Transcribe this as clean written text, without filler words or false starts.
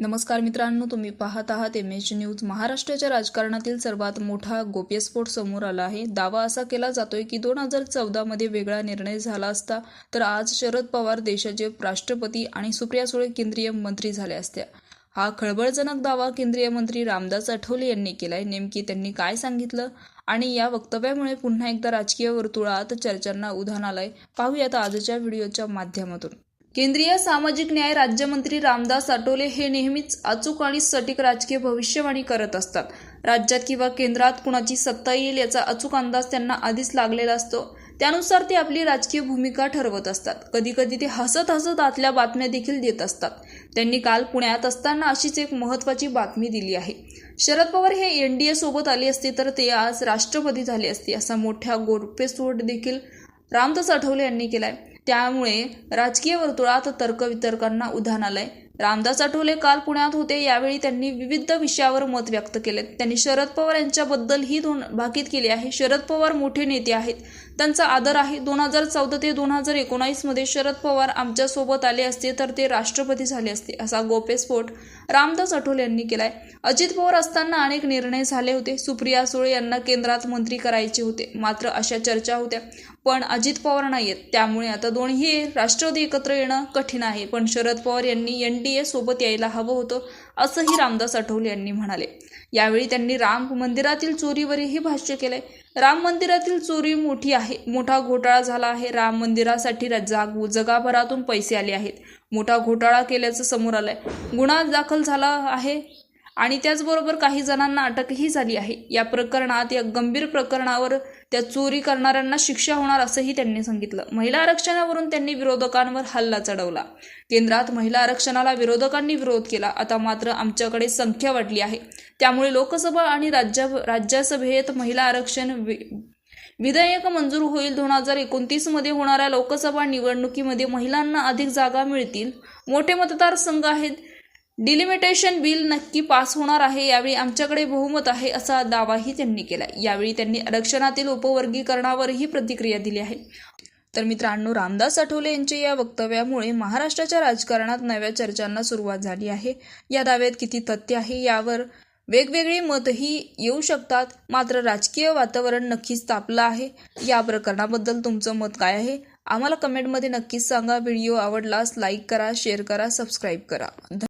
नमस्कार मित्रांनो, तुम्ही पाहत आहात MH न्यूज। महाराष्ट्राच्या राजकारणातील सर्वात मोठा गोप्यस्फोट समोर आला आहे। दावा असा केला जातोय की 2014 मध्ये वेगळा निर्णय झाला असता तर आज शरद पवार देशाचे राष्ट्रपती आणि सुप्रिया सुळे केंद्रीय मंत्री झाल्या असत्या। हा खळबळजनक दावा केंद्रीय मंत्री रामदास आठवले यांनी केलाय। नेमकी त्यांनी काय सांगितलं आणि या वक्तव्यामुळे पुन्हा एकदा राजकीय वर्तुळात चर्चांना उधाण आलंय, पाहूयात आजच्या व्हिडिओच्या माध्यमातून। केंद्रीय सामाजिक न्याय राज्यमंत्री रामदास आठवले हे नेहमीच अचूक आणि सटीक राजकीय भविष्यवाणी करत असतात। राज्यात किंवा केंद्रात कुणाची सत्ता येईल याचा अचूक अंदाज त्यांना आधीच लागलेला असतो। त्यानुसार ते आपली राजकीय भूमिका ठरवत असतात। कधी कधी ते हसत हसत आतल्या बातम्या देखील देत असतात। त्यांनी काल पुण्यात असताना अशीच एक महत्त्वाची बातमी दिली आहे। शरद पवार हे NDA सोबत आले असते तर ते आज राष्ट्रपती झाले असते, असा मोठा गोप्यस्फोट देखील रामदास आठवले यांनी केलाय। त्यामुळे राजकीय वर्तुळात तर्कवितर्कांना उधाण आलंय। रामदास आठवले काल पुण्यात होते, यावेळी त्यांनी विविध विषयावर मत व्यक्त केले। त्यांनी शरद पवार यांच्याबद्दल ही भाकीत केली आहे। शरद पवार मोठे नेते आहेत, त्यांचा आदर आहे। 2014 ते 2019 मध्ये शरद पवार आमच्या सोबत आले असते तर ते राष्ट्रपती झाले असते, असा गोप्यस्फोट रामदास आठवले यांनी केलाय। अजित पवार असताना अनेक निर्णय झाले होते। सुप्रिया सुळे यांना केंद्रात मंत्री करायचे होते, मात्र अशा चर्चा होत्या, पण अजित पवार नाहीयेत, त्यामुळे आता दोन्ही राष्ट्रवादी एकत्र येणं कठीण आहे। पण शरद पवार यांनी NDA सोबत यायला हवं होतं, असंही रामदास आठवले यांनी म्हणाले। यावेळी त्यांनी राम मंदिरातील चोरीवरही भाष्य केलंय। राम मंदिरातील चोरी मोठी आहे, मोठा घोटाळा झाला आहे। राम मंदिरासाठी जगभरातून पैसे आले आहेत, मोठा घोटाळा केल्याचं समोर आलंय। गुन्हा दाखल झाला आहे आणि त्याचबरोबर काही जणांना अटकही झाली आहे। या प्रकरणात, या गंभीर प्रकरणावर त्या चोरी करणाऱ्यांना शिक्षा होणार असंही त्यांनी सांगितलं। महिला आरक्षणावरून त्यांनी विरोधकांवर हल्ला चढवला। केंद्रात महिला आरक्षणाला विरोधकांनी विरोध केला, आता मात्र आमच्याकडे संख्या वाढली आहे, त्यामुळे लोकसभा आणि राज्यसभेत महिला आरक्षण विधेयक मंजूर होईल। 2029 मध्ये होणाऱ्या लोकसभा निवडणुकीमध्ये महिलांना अधिक जागा मिळतील, मोठे मतदारसंघ आहेत, डिलिमिटेशन बिल नक्की पास होणार आहे, यावेळी आमच्याकडे बहुमत आहे, असा दावाही त्यांनी केला। यावेळी त्यांनी आरक्षणातील उपवर्गीकरणावरही प्रतिक्रिया दिली आहे। तर मित्रांनो, रामदास आठवले यांच्या या वक्तव्यामुळे महाराष्ट्राच्या राजकारणात नव्या चर्चांना सुरुवात झाली आहे। या दाव्यात किती तथ्य आहे यावर वेगवेगळी मतही येऊ शकतात, मात्र राजकीय वातावरण नक्कीच तापलं आहे। या प्रकरणाबद्दल तुमचं मत काय आहे आम्हाला कमेंटमध्ये नक्कीच सांगा। व्हिडिओ आवडल्यास लाईक करा, शेअर करा, सबस्क्राईब करा।